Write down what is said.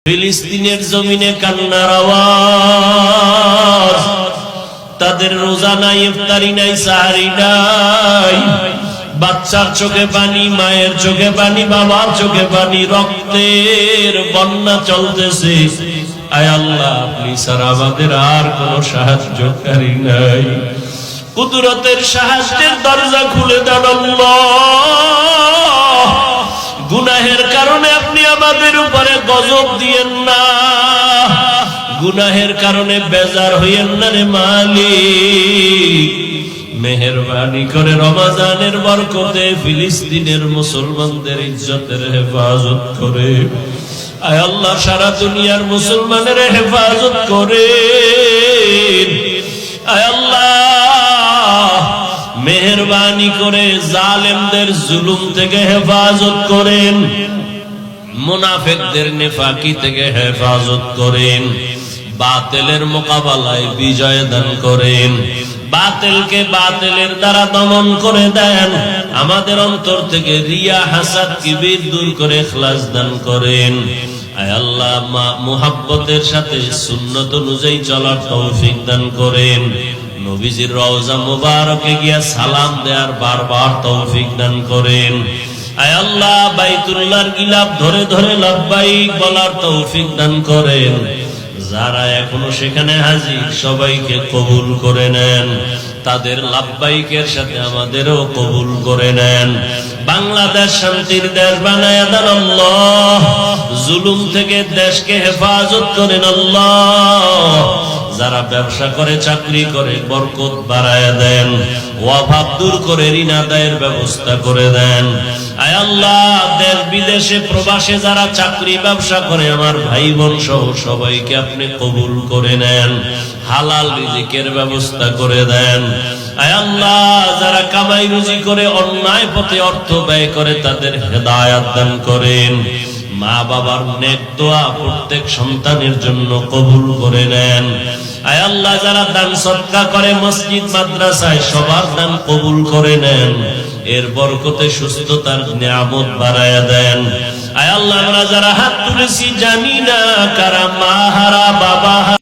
ফিলিস্তিনের জমিনে কান্নার আওয়াজ, তাদের রোজা নাই, ইফতারি নাই, সাহারি নাই, বাচ্চার চোখে পানি, মায়ের চোখে পানি, বাবার চোখে পানি, রক্তের বন্যা চলতেছে। আয় আল্লাহ, আপনি ছাড়া আমাদের আর কোন সাহায্যকারী নাই। কুদরতের সাহায্যের দরজা খুলে দেন আল্লাহ। গুনাহের কারণে আপনি আমাদের উপরে গজব দিয়েন না, গুনাহের কারণে বেজার হইয়েন না রে মালিক। মেহেরবানি করে রমজানের বরকতে ফিলিস্তিনের মুসলমানদের ইজ্জতের হেফাজত করে। আয় আল্লাহ, সারা দুনিয়ার মুসলমানের হেফাজত করে। আয় আল্লাহ, মেহেরবানি করে জালেমদের জুলুম থেকে হেফাজত করেন, মুনাফিকদের নেফাকি থেকে হেফাজত করেন, বাতিলের মোকাবেলায় বিজয় দান করেন, বাতিলকে বাতিলের দ্বারা দমন করে দেন। আমাদের অন্তর থেকে রিয়া, হাসাদ, কিবির দূর করে ইখলাস দান করেন। আয় আল্লাহ, মুহাব্বতের সাথে সুন্নত অনুযায়ী চলার তৌফিক দান করেন। নবীজির রওজা মুবারকে গিয়া সালাম দেওয়ার বারবার তৌফিক দান করেন। আয় আল্লাহ, বাইতুল্লাহর গিলাফ ধরে ধরে লাব্বাইক বলার তৌফিক দান করেন। যারা এখনো সেখানে হাজির, সবাইকে কবুল করে নেন। তাদের লাব্বাইকের সাথে আমাদেরও কবুল করে নেন। বাংলাদেশ শান্তির দেশ বানায়া দেন আল্লাহ। জুলুম থেকে দেশকে হেফাজত করেন আল্লাহ। যারা ব্যবসা করে, চাকরি করে, বরকত বাড়ায়া দেন। অভাব দূর করে ঋণ আদায়ের ব্যবস্থা করে দেন। আয় আল্লাহ, দেশ বিদেশে প্রবাসে যারা চাকরি ব্যবসা করে, আমার ভাই বোন সহ সবাইকে আপনি কবুল করে নেন। হালাল রিজিকের ব্যবস্থা করে দেন। আয় আল্লাহ, যারা কামাই রুজি করে অন্যায় পথে অর্থ ব্যয় করে, তাদের হেদায়াত দান করেন। মা বাবার নেক দোয়া প্রত্যেক সন্তানের জন্য কবুল করে নেন। আয় আল্লাহ, যারা দান সদকা করে মসজিদ মাদ্রাসায়, সবার দান কবুল করে নেন। এর বরকতে সুস্থতার নিয়ামত বাড়ায়া দেন। আয় আল্লাহ, আমরা যারা হাত তুলেছি জানি না কারা মা হারা, বাবা হারা।